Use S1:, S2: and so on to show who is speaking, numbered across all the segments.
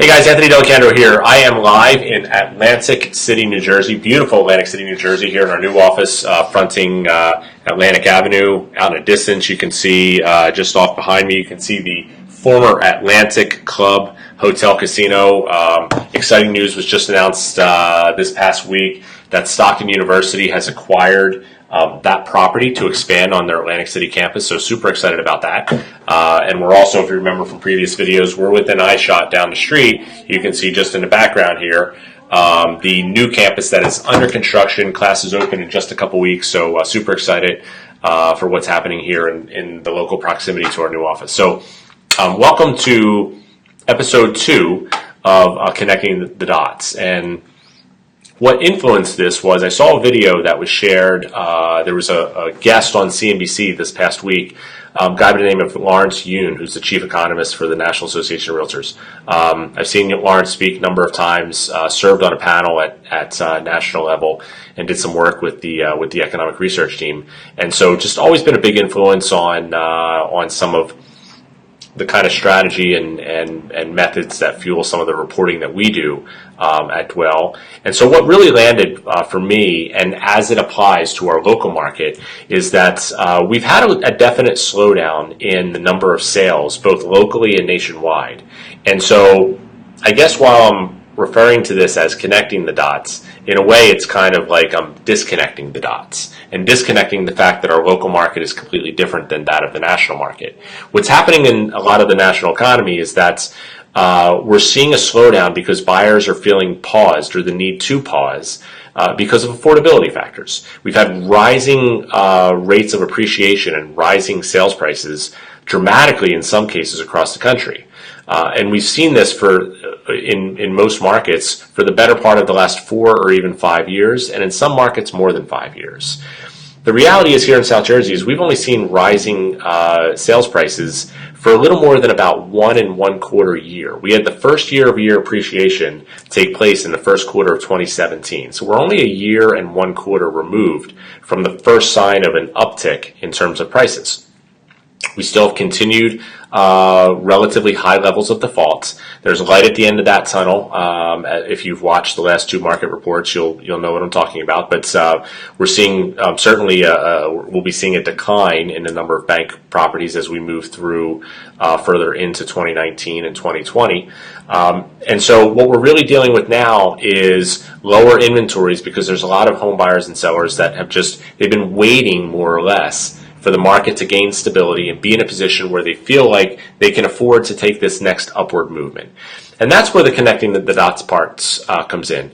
S1: Hey guys, Anthony Delacandro here. I am live in Atlantic City, New Jersey. Beautiful Atlantic City, New Jersey here in our new office fronting Atlantic Avenue. Out in a distance, you can see just off behind me, you can see the former Atlantic Club Hotel Casino. Exciting news was just announced this past week that Stockton University has acquired that property to expand on their Atlantic City campus, so super excited about that. And we're also, if you remember from previous videos, we're within eye shot down the street. You can see just in the background here the new campus that is under construction. Classes open in just a couple weeks, so super excited for what's happening here in the local proximity to our new office. So welcome to episode 2 of Connecting the Dots. And what influenced this was I saw a video that was shared. There was a guest on CNBC this past week, a guy by the name of Lawrence Yun, who's the chief economist for the National Association of Realtors. I've seen Lawrence speak a number of times, served on a panel at national level, and did some work with the economic research team. And so just always been a big influence on some of the kind of strategy and methods that fuel some of the reporting that we do at Dwell. And so what really landed for me, and as it applies to our local market, is that we've had a definite slowdown in the number of sales, both locally and nationwide. And so I guess while I'm referring to this as connecting the dots, in a way it's kind of like I'm disconnecting the dots and disconnecting the fact that our local market is completely different than that of the national market. What's happening in a lot of the national economy is that we're seeing a slowdown because buyers are feeling paused, or the need to pause, because of affordability factors. We've had rising rates of appreciation and rising sales prices dramatically in some cases across the country. And we've seen this in most markets for the better part of the last 4 or even 5 years, and in some markets more than 5 years. The reality is here in South Jersey is we've only seen rising sales prices for a little more than about 1 1/4 year. We had the first year-over-year appreciation take place in the first quarter of 2017. So we're only a year and 1/4 removed from the first sign of an uptick in terms of prices. We still have continued relatively high levels of defaults. There's a light at the end of that tunnel. If you've watched the last 2 market reports, you'll know what I'm talking about. But we're seeing certainly we'll be seeing a decline in the number of bank properties as we move through further into 2019 and 2020. And so what we're really dealing with now is lower inventories, because there's a lot of home buyers and sellers that have they've been waiting more or less for the market to gain stability and be in a position where they feel like they can afford to take this next upward movement. And that's where the connecting the dots parts comes in.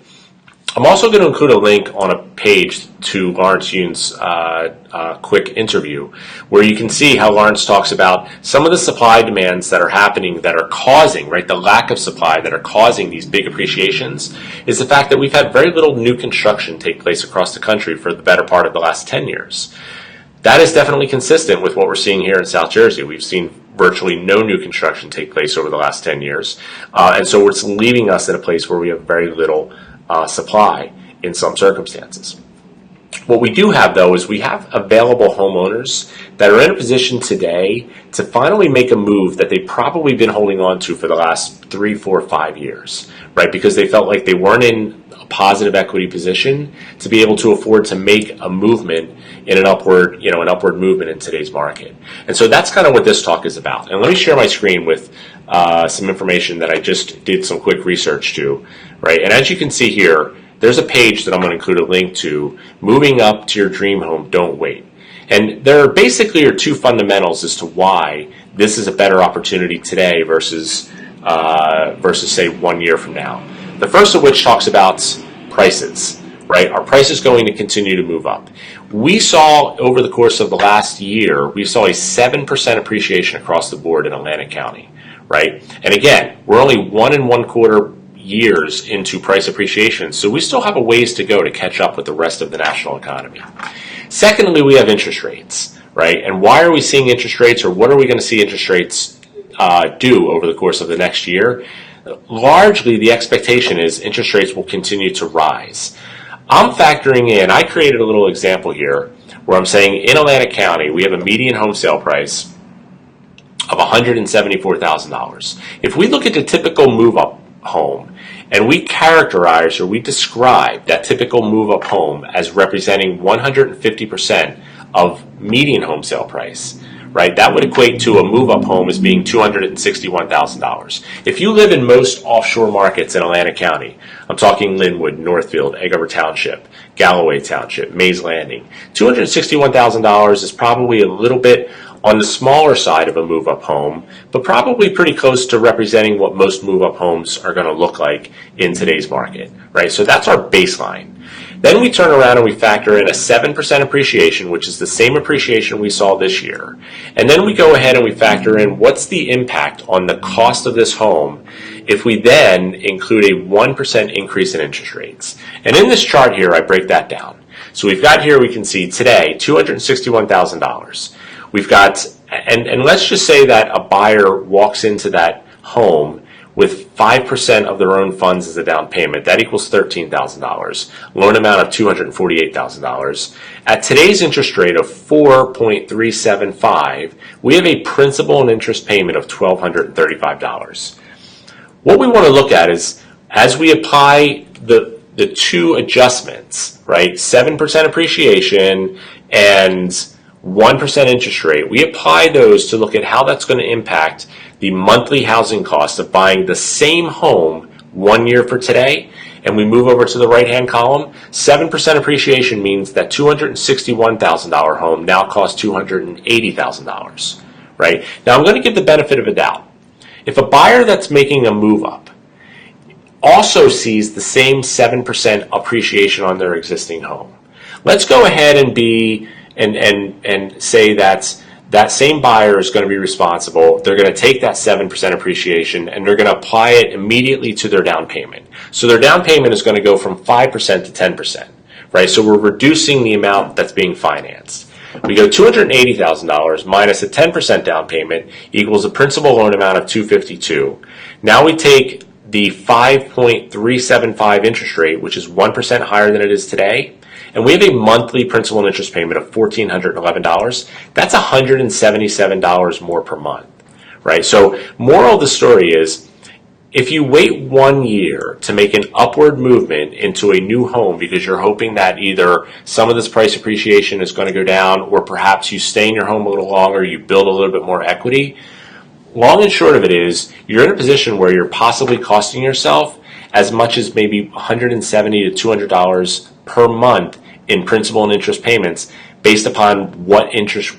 S1: I'm also going to include a link on a page to Lawrence Yun's quick interview, where you can see how Lawrence talks about some of the supply demands that are happening that are causing, the lack of supply that are causing these big appreciations, is the fact that we've had very little new construction take place across the country for the better part of the last 10 years. That is definitely consistent with what we're seeing here in South Jersey. We've seen virtually no new construction take place over the last 10 years. And so it's leaving us in a place where we have very little supply in some circumstances. What we do have, though, is we have available homeowners that are in a position today to finally make a move that they've probably been holding on to for the last 3, 4, 5 years, because they felt like they weren't in a positive equity position to be able to afford to make a movement in an upward movement in today's market. And so that's kind of what this talk is about. And let me share my screen with some information that I just did some quick research to, And as you can see here, there's a page that I'm going to include a link to, Moving Up to Your Dream Home, Don't Wait. And there basically are 2 fundamentals as to why this is a better opportunity today versus say 1 year from now. The first of which talks about prices, Are prices going to continue to move up? We saw over the course of the last year, we saw a 7% appreciation across the board in Atlantic County, And again, we're only 1 1/4 years into price appreciation, so we still have a ways to go to catch up with the rest of the national economy. Secondly, we have interest rates, And why are we seeing interest rates, or what are we going to see interest rates do over the course of the next year? Largely, the expectation is interest rates will continue to rise. I'm factoring in, I created a little example here where I'm saying in Atlantic County, we have a median home sale price of $174,000. If we look at the typical move-up home. And we characterize, or we describe, that typical move-up home as representing 150% of median home sale price. Right? That would equate to a move-up home as being $261,000. If you live in most offshore markets in Atlantic County, I'm talking Linwood, Northfield, Egg Harbor Township, Galloway Township, Mays Landing, $261,000 is probably a little bit on the smaller side of a move-up home, but probably pretty close to representing what most move-up homes are going to look like in today's market. Right? So that's our baseline. Then we turn around and we factor in a 7% appreciation, which is the same appreciation we saw this year. And then we go ahead and we factor in what's the impact on the cost of this home if we then include a 1% increase in interest rates. And in this chart here, I break that down. So we've got here, we can see today, $261,000. We've got, and let's just say that a buyer walks into that home with 5% of their own funds as a down payment. That equals $13,000. Loan amount of $248,000. At today's interest rate of 4.375, we have a principal and interest payment of $1,235. What we want to look at is, as we apply the two adjustments, right, 7% appreciation and 1% interest rate, we apply those to look at how that's going to impact the monthly housing cost of buying the same home 1 year for today, and we move over to the right-hand column. 7% appreciation means that $261,000 home now costs $280,000, right? Now I'm going to give the benefit of a doubt. If a buyer that's making a move up also sees the same 7% appreciation on their existing home, let's go ahead and say that same buyer is going to be responsible. They're going to take that 7% appreciation and they're going to apply it immediately to their down payment. So their down payment is going to go from 5% to 10%, right? So we're reducing the amount that's being financed. We go $280,000 minus a 10% down payment equals a principal loan amount of $252,000. Now we take the 5.375 interest rate, which is 1% higher than it is today, and we have a monthly principal and interest payment of $1,411. That's $177 more per month, right? So moral of the story is, if you wait 1 year to make an upward movement into a new home because you're hoping that either some of this price appreciation is going to go down, or perhaps you stay in your home a little longer, you build a little bit more equity, long and short of it is, you're in a position where you're possibly costing yourself as much as maybe $170 to $200 per month in principal and interest payments based upon what interest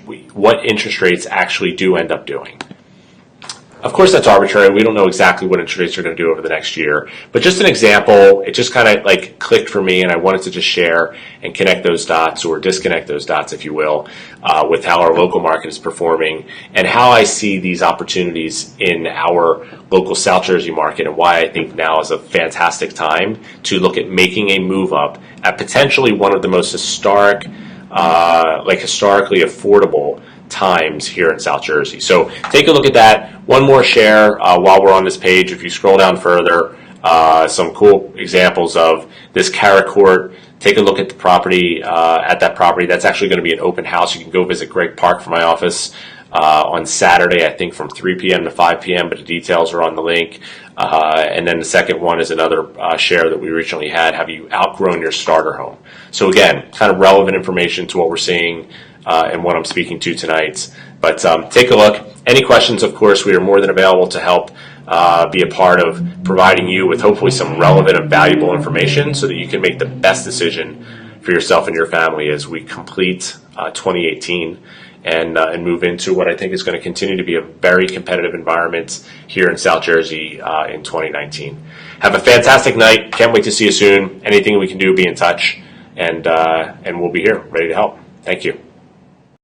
S1: rates actually do end up doing. Of course, that's arbitrary. We don't know exactly what interest rates are going to do over the next year. But just an example, it just kind of like clicked for me, and I wanted to just share and connect those dots, or disconnect those dots, if you will, with how our local market is performing and how I see these opportunities in our local South Jersey market, and why I think now is a fantastic time to look at making a move up at potentially one of the most historically historically affordable times here in South Jersey. So take a look at that. One more share while we're on this page. If you scroll down further, some cool examples of this Carrot Court. Take a look at the property, That's actually going to be an open house. You can go visit Greg Park from my office on Saturday, I think from 3 p.m. to 5 p.m., but the details are on the link. And then the second one is another share that we recently had. Have you outgrown your starter home? So again, kind of relevant information to what we're seeing and what I'm speaking to tonight. But take a look. Any questions, of course, we are more than available to help be a part of providing you with hopefully some relevant and valuable information so that you can make the best decision for yourself and your family as we complete 2018 and move into what I think is going to continue to be a very competitive environment here in South Jersey in 2019. Have a fantastic night. Can't wait to see you soon. Anything we can do, be in touch, and we'll be here ready to help. Thank you.